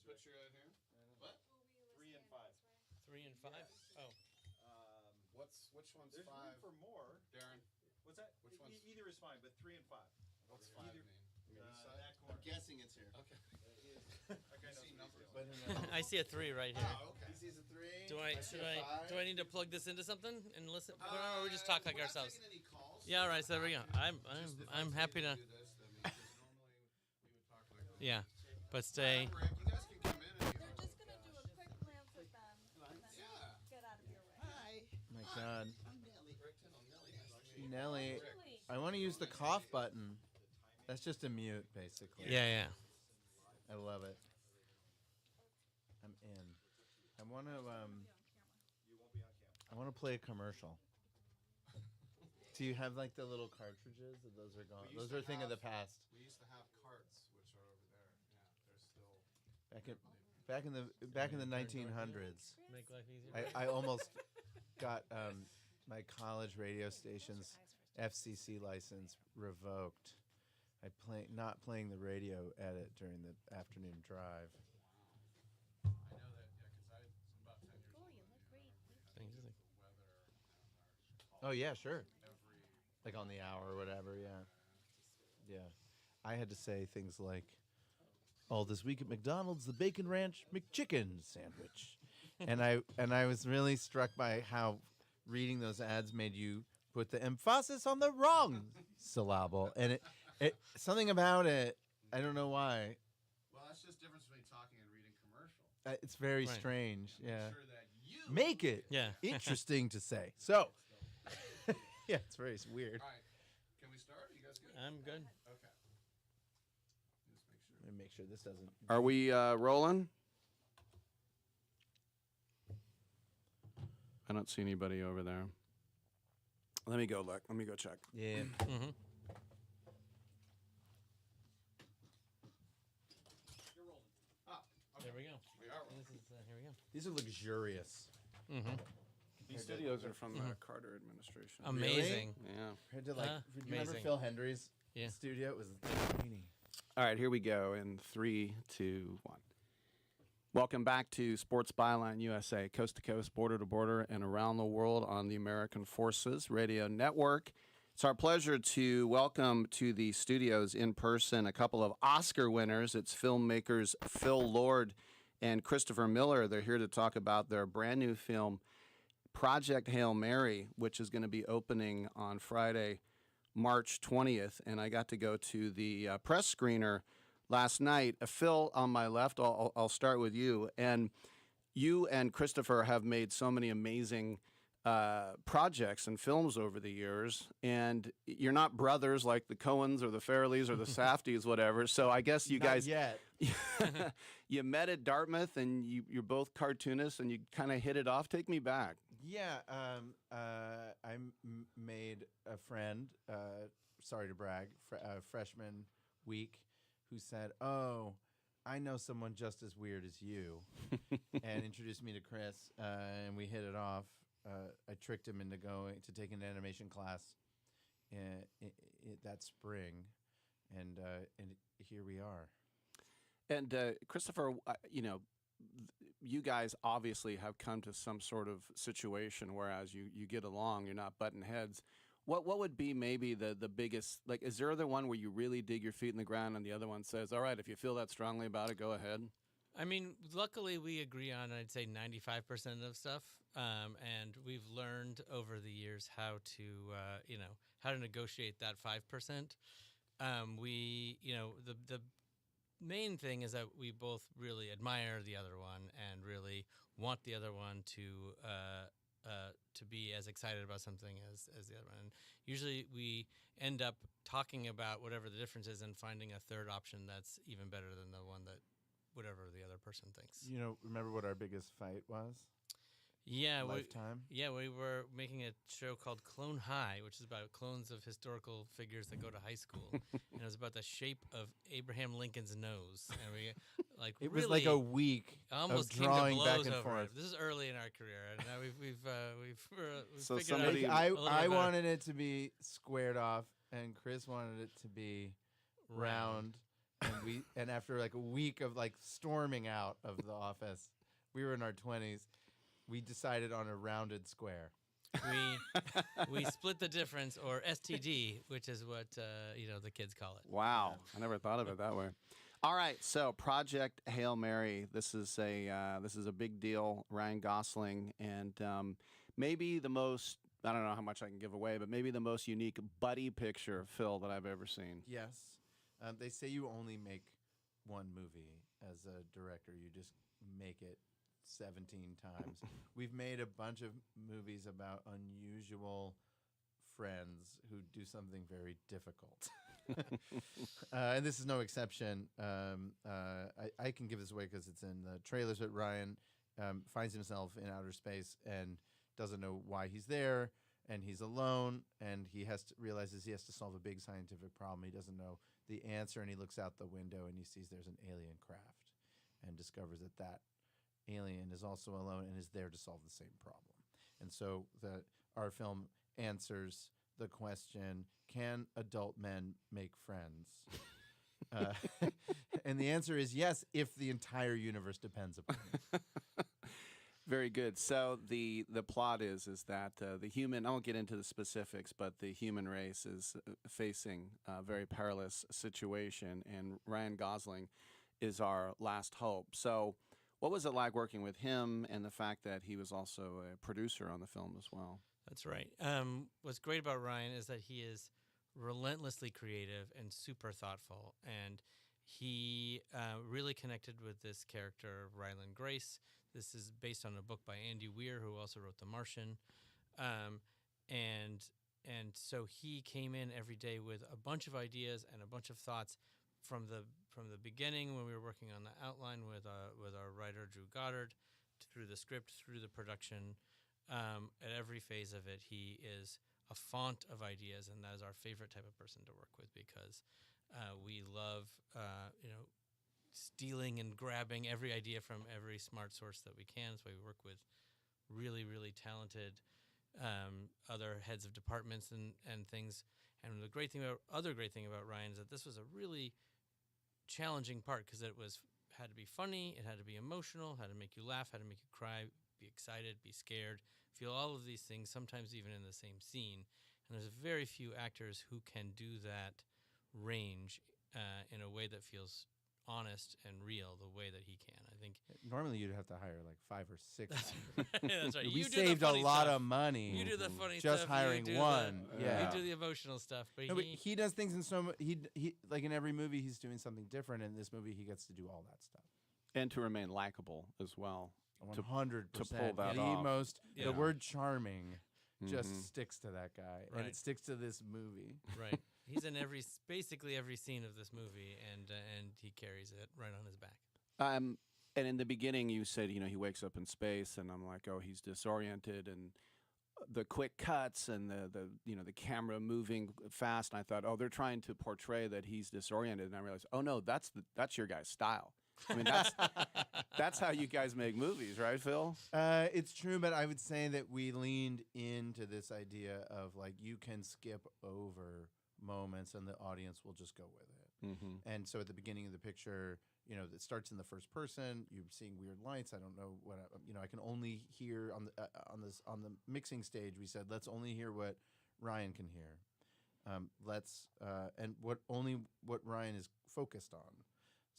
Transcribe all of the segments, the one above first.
put you right here. What? 3 and 5. 3 and 5? Yes. Oh. Which one's There's 5? room for more. Darren. What's that? Which one's? Either is fine, but 3 and 5. What's 5 mean? That corner. I'm guessing it's here. Okay. Okay, See numbers. I see a 3 right here. Oh, okay. He sees a 3. Do I need to plug this into something and listen, or we just talk like we're not ourselves? taking any calls. Yeah, all right. So there we go. I'm happy to. Do this, then because normally we would talk like this. Yeah, but stay. Rick, you guys can come in if you They're want. just going to do a quick glance at them and then Yeah. get out of your way. Hi. My God. I'm Nelly. Rick Tittle, Nelly, nice to meet you. Nelly, Really? I want to use the cough button. That's just a mute, basically. Yeah. I love it. I'm in. I want to You won't be on camera. I want to play a commercial. Do you have like the little cartridges? Those are gone. We used Those to are a thing of the have- past. We used to have carts, which are over there. Yeah, they're still. Back in the 1900s. Make life easier. I almost got my college radio station's FCC license revoked. Not playing the radio edit during the afternoon drive. I know that, yeah, because I'm about 10 years old. Oh, you look great. Thanks. Weather and our Oh yeah, sure. every. Like on the hour or whatever. Yeah. Yeah. I had to say things like, "All this week at McDonald's, the Bacon Ranch McChicken sandwich," and I was really struck by how reading those ads made you put the emphasis on the wrong syllable, and it something about it. I don't know why. Well, that's just the difference between talking and reading commercial. It's very Right. strange. Make Yeah. sure that you Make it Yeah. interesting to say. So, yeah, it's very weird. All right. Can we start? Are you guys good? I'm good. Okay. Just make sure. Let me make sure this doesn't. Are we rolling? I don't see anybody over there. Let me go look. Let me go check. Yeah. There we go. We are. This is here we go. These are luxurious. These studios are from the Carter administration. Amazing. Yeah. Compared to like, do you remember Amazing. Phil Hendry's Yeah. studio? It was tiny. All right, here we go in 3, 2, 1. Welcome back to Sports Byline USA, coast to coast, border to border, and around the world on the American Forces Radio Network. It's our pleasure to welcome to the studios in person a couple of Oscar winners. It's filmmakers Phil Lord and Christopher Miller. They're here to talk about their brand new film, Project Hail Mary, which is going to be opening on Friday, March 20th. And I got to go to the press screener last night. Phil, on my left, I'll start with you. And you and Christopher have made so many amazing projects and films over the years, and you're not brothers like the Coens or the Farrellys or the Safdies, whatever. So I guess you Not guys yet. you met at Dartmouth, and you're both cartoonists, and you kind of hit it off. Take me back. Yeah. Made a friend. Sorry to brag. Freshman week, who said, "Oh, I know someone just as weird as you," and introduced me to Chris, and we hit it off. I tricked him into going to take an animation class that spring, and here we are. And Christopher, you guys obviously have come to some sort of situation whereas you get along, you're not butting heads. What would be maybe the biggest, like, is there the one where you really dig your feet in the ground and the other one says, all right, if you feel that strongly about it, go ahead? I mean, luckily we agree on, I'd say, 95% of stuff, and we've learned over the years how to, how to negotiate that 5%. The main thing is that we both really admire the other one and really want the other one to be as excited about something as the other one. And usually we end up talking about whatever the difference is and finding a third option that's even better than the one that whatever the other person thinks. Remember what our biggest fight was? Yeah, Lifetime? We were making a show called Clone High, which is about clones of historical figures that go to high school, and it was about the shape of Abraham Lincoln's nose, and we It was like a week almost of came to drawing back blows and over forth. it. This is early in our career, and now we've So figured somebody- out I a little bit better. wanted it to be squared off, and Chris wanted it to be round and after like a week of like storming out of the office, we were in our 20s. We decided on a rounded square. We split the difference, or STD, which is what the kids call it. Wow, I never thought of it that way. All right, so Project Hail Mary. This is a big deal. Ryan Gosling, and maybe the most, I don't know how much I can give away, but maybe the most unique buddy picture, Phil, that I've ever seen. Yes. They say you only make one movie as a director. You just make it 17 times. We've made a bunch of movies about unusual friends who do something very difficult. And this is no exception. I can give this away because it's in the trailers, but Ryan finds himself in outer space and doesn't know why he's there, and he's alone, and realizes he has to solve a big scientific problem. He doesn't know the answer, and he looks out the window and he sees there's an alien craft and discovers that alien is also alone and is there to solve the same problem. And so our film answers the question, can adult men make friends? And the answer is yes, if the entire universe depends upon it. Very good. So the plot is that the human, I won't get into the specifics, but the human race is facing a very perilous situation, and Ryan Gosling is our last hope. So what was it like working with him, and the fact that he was also a producer on the film as well? That's right. What's great about Ryan is that he is relentlessly creative and super thoughtful, and he really connected with this character, Ryland Grace. This is based on a book by Andy Weir, who also wrote The Martian, and so he came in every day with a bunch of ideas and a bunch of thoughts from the beginning when we were working on the outline with our writer Drew Goddard, through the script, through the production. At every phase of it, he is a font of ideas, and that is our favorite type of person to work with, because we love stealing and grabbing every idea from every smart source that we can. That's why we work with really, really talented other heads of departments and things. And the other great thing about Ryan is that this was a really challenging part, because it had to be funny, it had to be emotional, had to make you laugh, had to make you cry, be excited, be scared, feel all of these things, sometimes even in the same scene. And there's very few actors who can do that range in a way that feels honest and real the way that he can. I think normally you'd have to hire like 5 or 6. That's right. We You do the saved a funny lot stuff. of money. You do the funny just stuff. hiring you do one. You do the emotional stuff. But But he does things in he like in every movie he's doing something different. In this movie he gets to do all that stuff. And to remain likable as well. 100%. to pull that the off. The word charming just Mhm. sticks to that guy, Right. and it sticks to this movie. Right. He's in basically every scene of this movie, and he carries it right on his back. And in the beginning, you said, he wakes up in space, and I'm like, oh, he's disoriented, and the quick cuts and the camera moving fast. And I thought, oh, they're trying to portray that he's disoriented, and I realized, oh no, that's your guy's style. I mean, that's how you guys make movies, right, Phil? It's true, but I would say that we leaned into this idea of like you can skip over moments and the audience will just go with it. Mm-hmm. And so at the beginning of the picture, it starts in the first person. You're seeing weird lights. I don't know what I can only hear on the mixing stage. We said let's only hear what Ryan can hear. And what Ryan is focused on.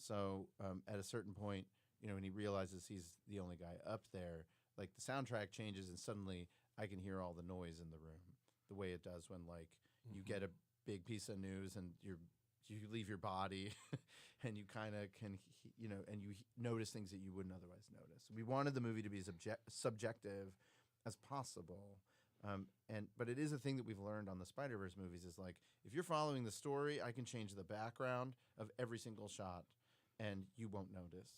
So at a certain point, when he realizes he's the only guy up there, like the soundtrack changes and suddenly I can hear all the noise in the room, the way it does when like you get a big piece of news and you leave your body and you kind of can, and you notice things that you wouldn't otherwise notice. We wanted the movie to be as subjective as possible. But it is a thing that we've learned on the Spider-Verse movies is like, if you're following the story, I can change the background of every single shot and you won't notice.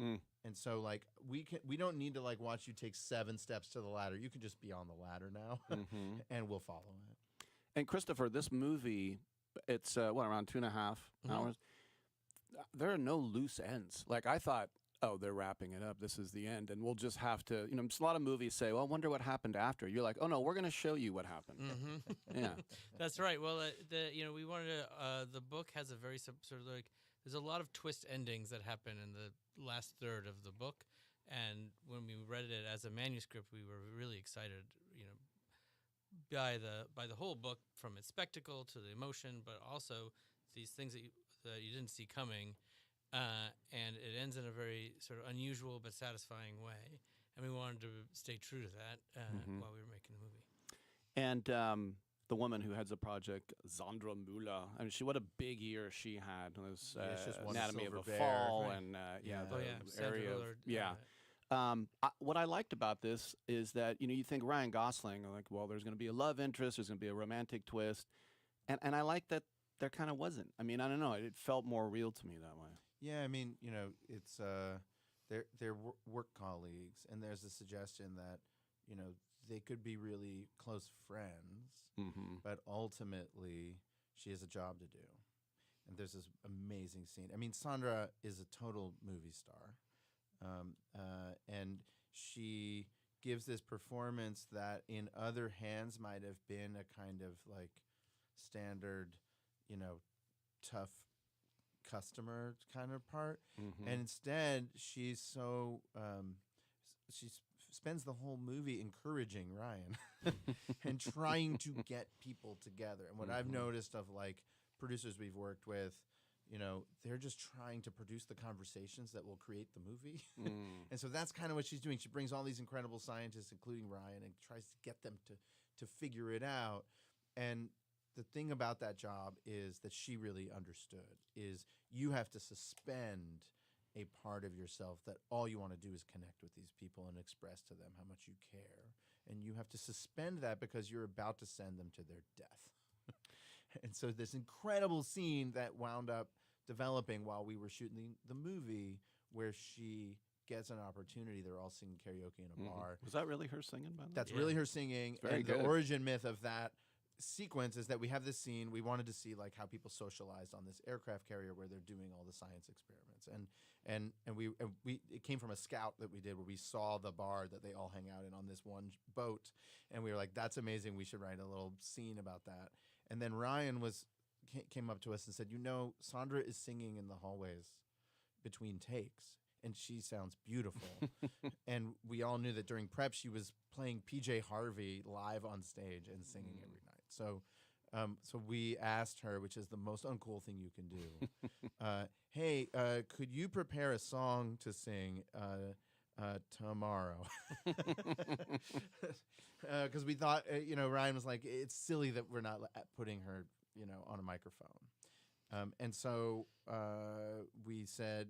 Mm. And so like we don't need to like watch you take 7 steps to the ladder. You can just be on the ladder now Mm-hmm. and we'll follow it. And Christopher, this movie, it's around 2.5 hours. There are no loose ends. Like I thought, oh, they're wrapping it up. This is the end, and we'll just have to. A lot of movies say, "Well, I wonder what happened after." You're like, "Oh no, we're going to show you what happened." Mm-hmm. Yeah, That's right. Well, we wanted to. The book has a very sort of like there's a lot of twist endings that happen in the last third of the book. And when we read it as a manuscript, we were really excited, by the whole book, from its spectacle to the emotion, but also these things that you didn't see coming. And it ends in a very sort of unusual but satisfying way. And we wanted to stay true to that while we were making the movie. And the woman who heads the project, Sandra Müller, I mean, what a big year she had. It was she just won Anatomy of Silver a Bear, Fall, right. and Yeah. the Sandra area of, Müller, what I liked about this is that you think Ryan Gosling, like, well, there's going to be a love interest, there's going to be a romantic twist, and I like that there kind of wasn't. I mean, I don't know, it felt more real to me that way. Yeah, I mean, it's they're work colleagues, and there's a suggestion that they could be really close friends, but ultimately she has a job to do. And there's this amazing scene. I mean, Sandra is a total movie star, and she gives this performance that in other hands might have been a kind of like standard, tough customer kind of part, and instead she's so spends the whole movie encouraging Ryan and trying to get people together. And what I've noticed of like producers we've worked with, they're just trying to produce the conversations that will create the movie. And so that's kind of what she's doing. She brings all these incredible scientists, including Ryan, and tries to get them to figure it out. And the thing about that job is that she really understood is you have to suspend a part of yourself that all you want to do is connect with these people and express to them how much you care. And you have to suspend that because you're about to send them to their death. And so this incredible scene that wound up developing while we were shooting the movie, where she gets an opportunity. They're all singing karaoke in a bar. Was that really her singing, by the way? That's really her singing. Very And good. the origin myth of that sequence is that we have this scene. We wanted to see like how people socialized on this aircraft carrier where they're doing all the science experiments, and we it came from a scout that we did where we saw the bar that they all hang out in on this one boat, and we were like, that's amazing. We should write a little scene about that. And then Ryan came up to us and said, Sandra is singing in the hallways between takes, and she sounds beautiful. And we all knew that during prep she was playing PJ Harvey live on stage and singing every night. So so we asked her, which is the most uncool thing you can do, hey, could you prepare a song to sing tomorrow? Because we thought, Ryan was like, it's silly that we're not putting her, on a microphone. And so we said,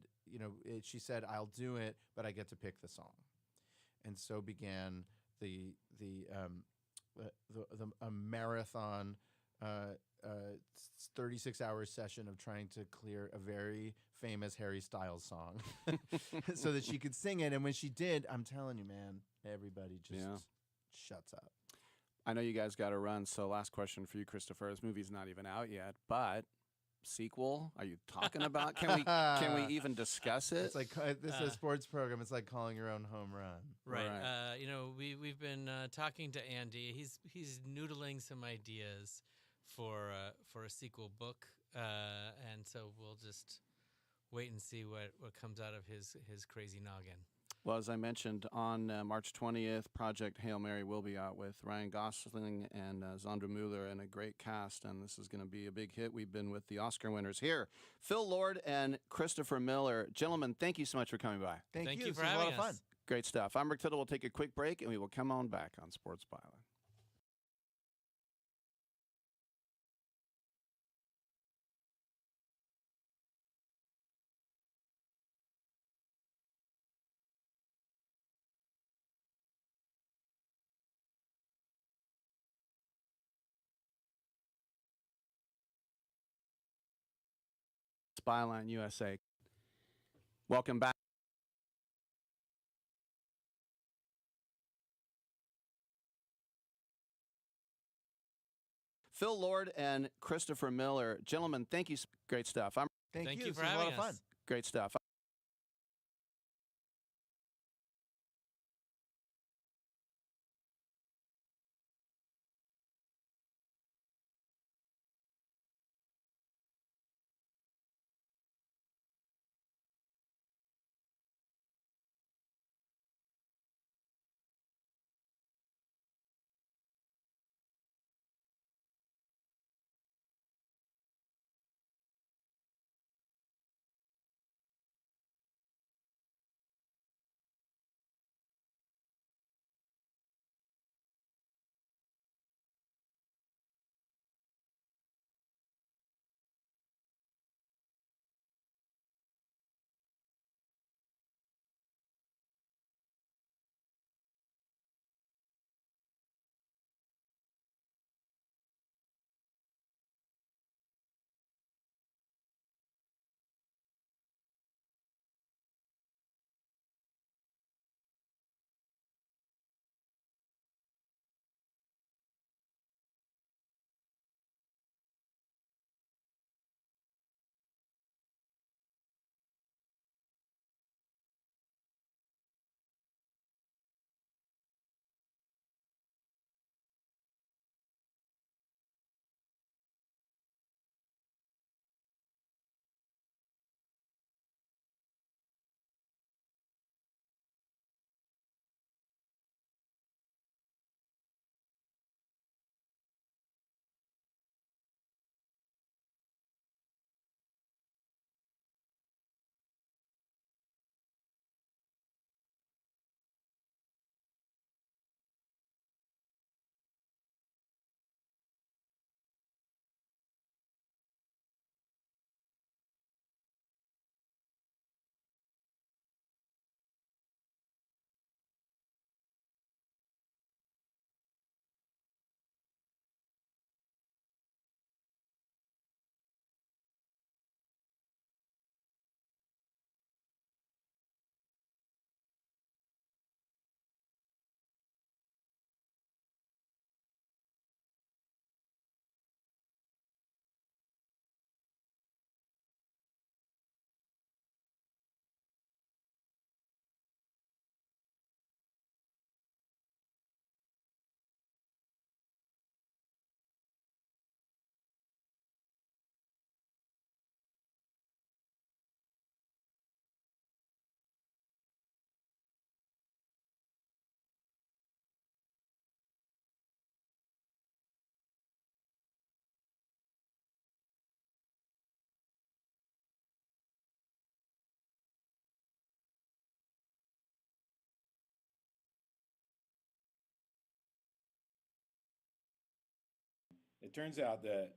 she said, I'll do it, but I get to pick the song. And so began a marathon 36-hour session of trying to clear a very famous Harry Styles song so that she could sing it. And when she did, I'm telling you, man, everybody just shuts up. I know you guys got to run, so last question for you, Christopher. This movie's not even out yet, but sequel? Are you talking about? Can we even discuss it? It's like this is a sports program. It's like calling your own home run. Right. Right. We've been talking to Andy. He's noodling some ideas for a sequel book, and so we'll just wait and see what comes out of his crazy noggin. Well, as I mentioned, on March 20th, Project Hail Mary will be out with Ryan Gosling and Sandra Müller and a great cast, and this is going to be a big hit. We've been with the Oscar winners here, Phil Lord and Christopher Miller. Gentlemen, thank you so much for coming by. Thank you. For This was having a lot of us. fun. Great stuff. I'm Rick Tittle. We'll take a quick break, and we will come on back on Sports Byline. Byline USA. Welcome back. Phil Lord and Christopher Miller. Gentlemen, thank you. Great stuff. Thank Thank you. you This for was a lot having of us. fun. Great stuff. It turns out that